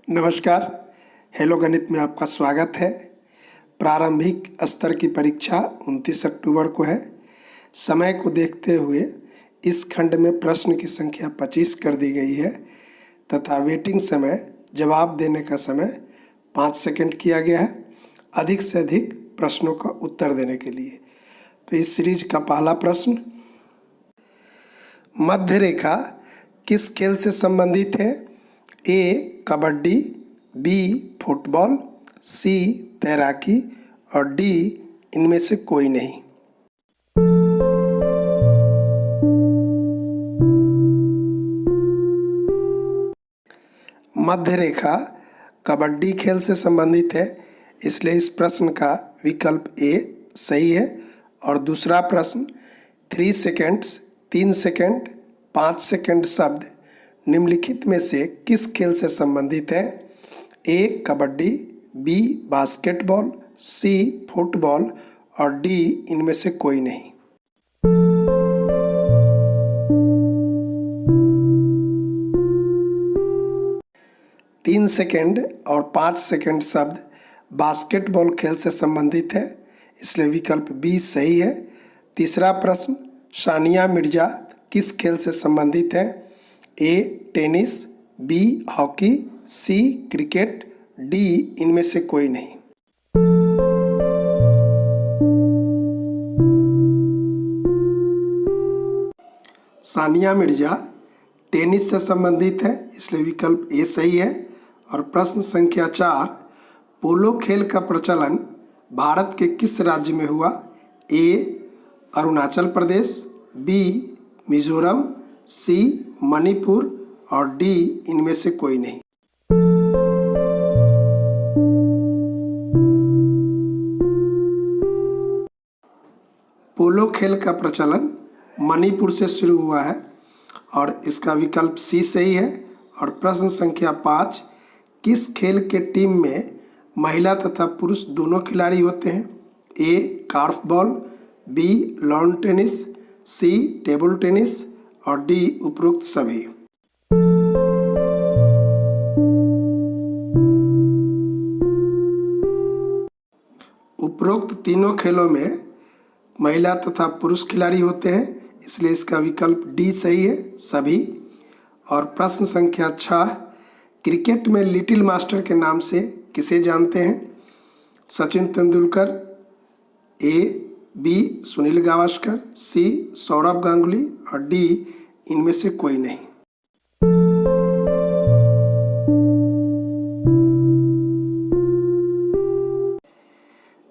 नमस्कार। हेलो गणित में आपका स्वागत है। प्रारंभिक स्तर की परीक्षा 29 अक्टूबर को है। समय को देखते हुए इस खंड में प्रश्न की संख्या 25 कर दी गई है तथा वेटिंग समय, जवाब देने का समय 5 सेकंड किया गया है, अधिक से अधिक प्रश्नों का उत्तर देने के लिए। तो इस सीरीज का पहला प्रश्न, मध्य रेखा किस खेल से संबंधित है? ए कबड्डी, बी फुटबॉल, सी तैराकी और डी इनमें से कोई नहीं। मध्य रेखा कबड्डी खेल से संबंधित है, इसलिए इस प्रश्न का विकल्प ए सही है। और दूसरा प्रश्न, 3 सेकेंड्स, 3 सेकेंड, 5 सेकेंड शब्द निम्नलिखित में से किस खेल से संबंधित है? A kabaddi, B basketball, C football और डी इनमें से कोई नहीं। तीन सेकेंड और 5 सेकेंड शब्द बास्केटबॉल खेल से संबंधित है, इसलिए विकल्प बी सही है। तीसरा प्रश्न, सानिया मिर्जा किस खेल से संबंधित है? ए टेनिस, बी हॉकी, सी क्रिकेट, डी इनमें से कोई नहीं। सानिया मिर्जा टेनिस से संबंधित है, इसलिए विकल्प ए सही है। और प्रश्न संख्या 4, पोलो खेल का प्रचलन भारत के किस राज्य में हुआ? ए अरुणाचल प्रदेश, बी मिजोरम, सी मणिपुर और डी इनमें से कोई नहीं। पोलो खेल का प्रचलन मणिपुर से शुरू हुआ है और इसका विकल्प सी सही है। और प्रश्न संख्या 5, किस खेल के टीम में महिला तथा पुरुष दोनों खिलाड़ी होते हैं? ए कार्फबॉल, बी लॉन टेनिस, सी टेबल टेनिस और डी उपरोक्त सभी। उपरोक्त तीनों खेलों में महिला तथा पुरुष खिलाड़ी होते हैं, इसलिए इसका विकल्प डी सही है, सभी। और प्रश्न संख्या 6, क्रिकेट में लिटिल मास्टर के नाम से किसे जानते हैं? सचिन तेंदुलकर, ए बी सुनील गावस्कर, सी सौरभ गांगुली और डी इनमें से कोई नहीं।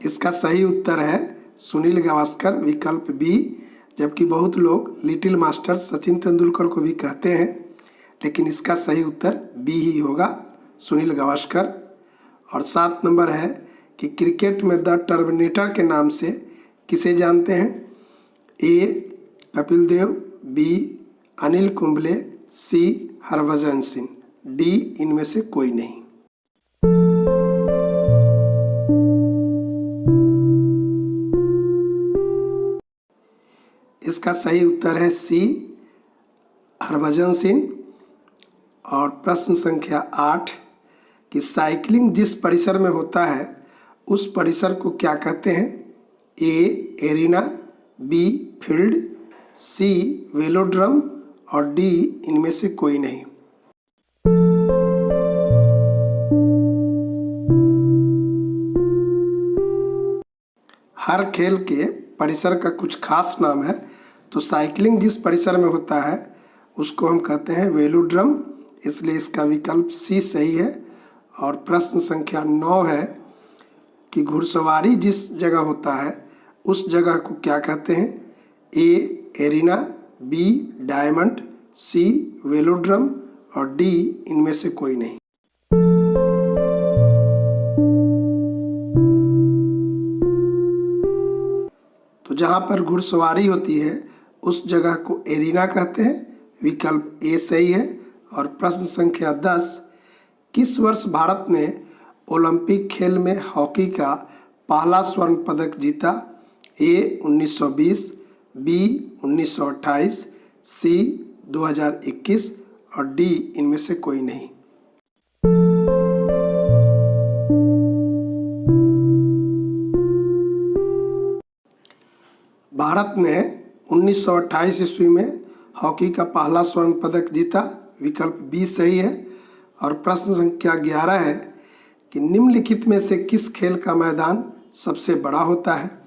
इसका सही उत्तर है सुनील गावस्कर, विकल्प बी। जबकि बहुत लोग लिटिल मास्टर सचिन तेंदुलकर को भी कहते हैं, लेकिन इसका सही उत्तर बी ही होगा, सुनील गावस्कर। और 7 नंबर है कि क्रिकेट में द टर्मिनेटर के नाम से किसे जानते हैं? ए कपिल देव, बी अनिल कुंबले, सी हरभजन सिंह, डी इनमें से कोई नहीं। इसका सही उत्तर है सी हरभजन सिंह। और प्रश्न संख्या 8, कि साइकिलिंग जिस परिसर में होता है उस परिसर को क्या कहते हैं? ए एरिना, बी फील्ड, सी वेलोड्रम और डी इनमें से कोई नहीं। हर खेल के परिसर का कुछ खास नाम है, तो साइकिलिंग जिस परिसर में होता है उसको हम कहते हैं वेलोड्रम, इसलिए इसका विकल्प सी सही है। और प्रश्न संख्या 9 है कि घुड़सवारी जिस जगह होता है उस जगह को क्या कहते हैं? ए एरिना, बी डायमंड, सी वेलोड्रम और डी इनमें से कोई नहीं। तो जहाँ पर घुड़सवारी होती है उस जगह को एरिना कहते हैं, विकल्प ए सही है। और प्रश्न संख्या 10, किस वर्ष भारत ने ओलंपिक खेल में हॉकी का पहला स्वर्ण पदक जीता? ए 1920, बी 1928, सी 2021 और डी इनमें से कोई नहीं। भारत ने 1928 ईस्वी में हॉकी का पहला स्वर्ण पदक जीता, विकल्प बी सही है। और प्रश्न संख्या 11 है कि निम्नलिखित में से किस खेल का मैदान सबसे बड़ा होता है?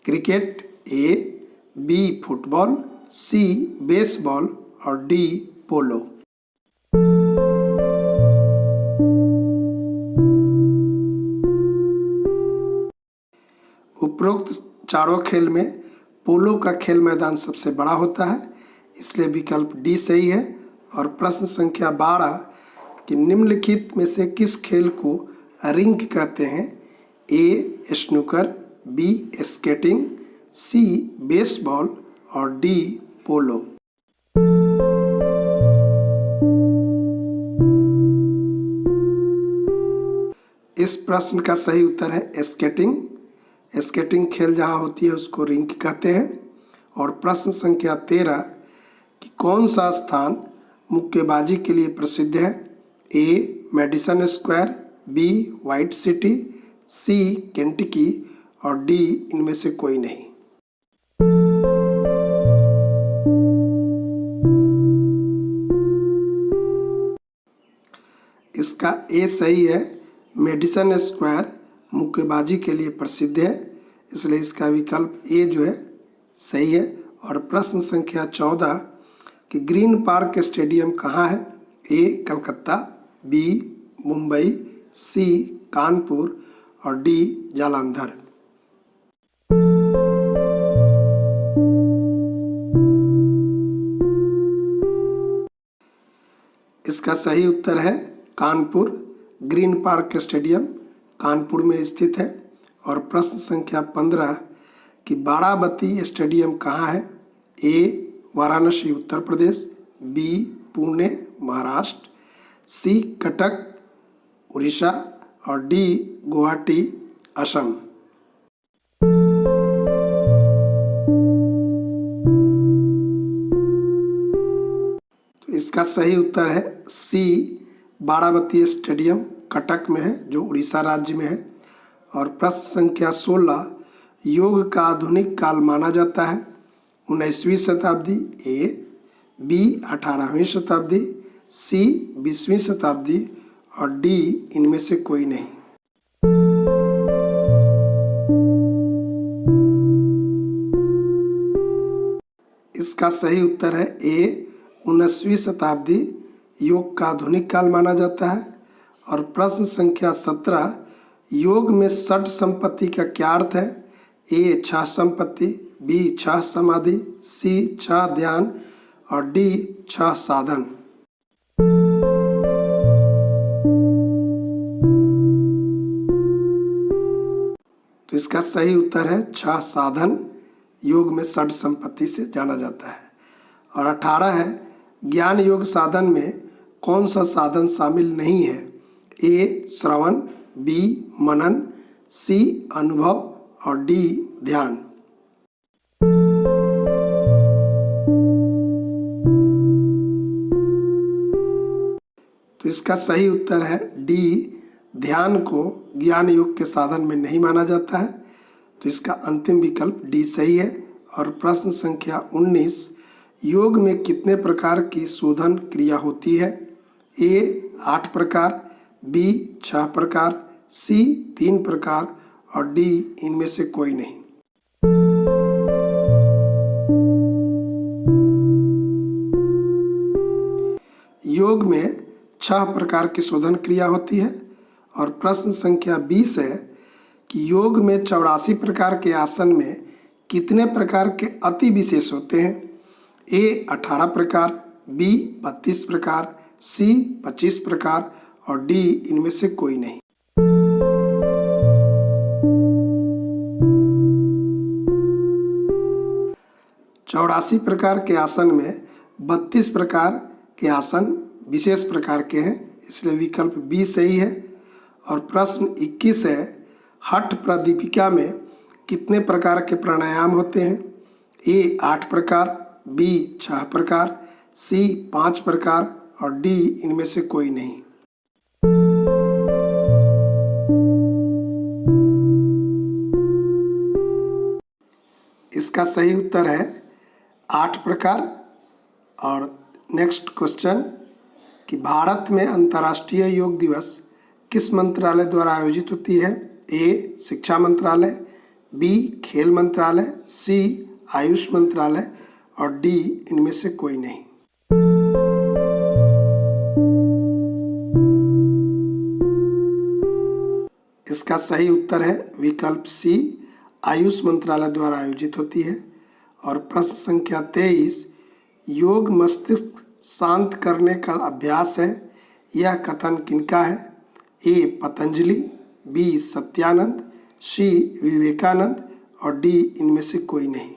क्रिकेट, ए, बी फुटबॉल, सी बेसबॉल और डी पोलो। उपरोक्त चारों खेल में पोलो का खेल मैदान सबसे बड़ा होता है, इसलिए विकल्प डी सही है। और प्रश्न संख्या 12 कि निम्नलिखित में से किस खेल को रिंक कहते हैं? ए स्नूकर, बी स्केटिंग, सी बेसबॉल और डी पोलो। इस प्रश्न का सही उत्तर है स्केटिंग। स्केटिंग खेल जहाँ होती है उसको रिंक कहते हैं। और प्रश्न संख्या 13 कि कौन सा स्थान मुक्केबाजी के लिए प्रसिद्ध है? A Madison Square, B White City, C Kentucky और डी इनमें से कोई नहीं। इसका ए सही है। मेडिसन स्क्वायर मुक्केबाजी के लिए प्रसिद्ध है, इसलिए इसका विकल्प ए जो है सही है। और प्रश्न संख्या 14 कि ग्रीन पार्क स्टेडियम कहाँ है? ए कलकत्ता, बी मुंबई, सी कानपुर और डी जालंधर। इसका सही उत्तर है Kanpur. Green park stadium Kanpur में स्थित है। और प्रश्न संख्या 15 कि बाराबती स्टेडियम कहाँ है? ए वाराणसी उत्तर प्रदेश, बी पुणे महाराष्ट्र, सी कटक उड़ीसा और डी गुवाहाटी असम। तो इसका सही उत्तर है सी बाराबती स्टेडियम कटक में है, जो उड़ीसा राज्य में है। और प्रश्न संख्या 16 योग का आधुनिक काल माना जाता है? 19वीं शताब्दी ए, बी 18वीं शताब्दी, सी 20वीं शताब्दी और डी इनमें से कोई नहीं। इसका सही उत्तर है ए 19वीं शताब्दी योग का आधुनिक काल माना जाता है। और प्रश्न संख्या 17 योग में षट संपत्ति का क्या अर्थ है? ए 6 संपत्ति, बी 6 समाधि, सी 6 ध्यान और डी 6 साधन। तो इसका सही उत्तर है 6 साधन। योग में षट संपत्ति से जाना जाता है। और 18 है ज्ञान योग साधन में कौन सा साधन शामिल नहीं है? ए श्रवण, बी मनन, सी अनुभव और डी ध्यान। तो इसका सही उत्तर है डी ध्यान को ज्ञान योग के साधन में नहीं माना जाता है। तो इसका अंतिम विकल्प डी सही है। और प्रश्न संख्या 19 योग में कितने प्रकार की शोधन क्रिया होती है? ए 8 प्रकार, बी 6 प्रकार, सी 3 प्रकार और डी इनमें से कोई नहीं। योग में 6 प्रकार की शोधन क्रिया होती है। और प्रश्न संख्या 20 है कि योग में 84 प्रकार के आसन में कितने प्रकार के अति विशेष होते हैं? ए 18 प्रकार, बी 32 प्रकार, सी 25 प्रकार और डी इनमें से कोई नहीं। चौरासी प्रकार के आसन में 32 प्रकार के आसन विशेष प्रकार के हैं, इसलिए विकल्प बी सही है। और प्रश्न 21 है हठ प्रदीपिका में कितने प्रकार के प्राणायाम होते हैं? ए 8 प्रकार, बी 6 प्रकार, सी 5 प्रकार और डी इनमें से कोई नहीं। इसका सही उत्तर है 8 प्रकार। और नेक्स्ट क्वेश्चन कि भारत में अंतर्राष्ट्रीय योग दिवस किस मंत्रालय द्वारा आयोजित होती है? ए शिक्षा मंत्रालय, बी खेल मंत्रालय, सी आयुष मंत्रालय और डी इनमें से कोई नहीं। इसका सही उत्तर है विकल्प सी, आयुष मंत्रालय द्वारा आयोजित होती है। और प्रश्न संख्या 23, योग मस्तिष्क शांत करने का अभ्यास है, यह कथन किनका है? ए पतंजलि, बी सत्यानंद, सी विवेकानंद और डी इनमें से कोई नहीं।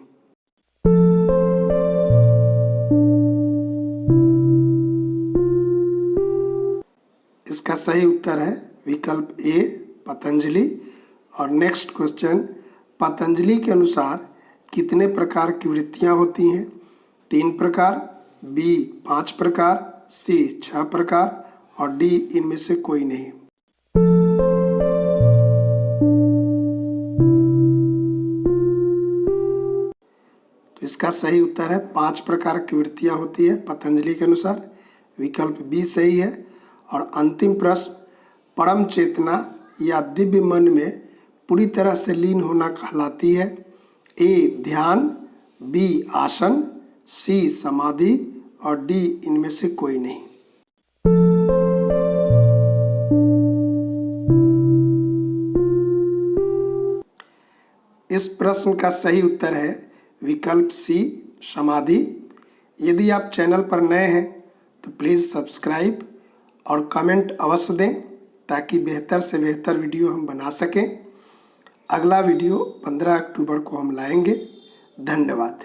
इसका सही उत्तर है विकल्प ए पतंजलि। और नेक्स्ट क्वेश्चन, पतंजलि के अनुसार कितने प्रकार की वृत्तियां होती हैं? 3 प्रकार, बी 5 प्रकार, सी 6 प्रकार और डी इनमें से कोई नहीं। तो इसका सही उत्तर है 5 प्रकार की वृत्तियां होती है पतंजलि के अनुसार, विकल्प बी सही है। और अंतिम प्रश्न, परम चेतना या दिव्य मन में पूरी तरह से लीन होना कहलाती है? ए ध्यान, बी आसन, सी समाधि और डी इनमें से कोई नहीं। इस प्रश्न का सही उत्तर है विकल्प सी समाधि। यदि आप चैनल पर नए हैं तो प्लीज़ सब्सक्राइब और कमेंट अवश्य दें ताकि बेहतर से बेहतर वीडियो हम बना सकें। अगला वीडियो 15 अक्टूबर को हम लाएंगे। धन्यवाद।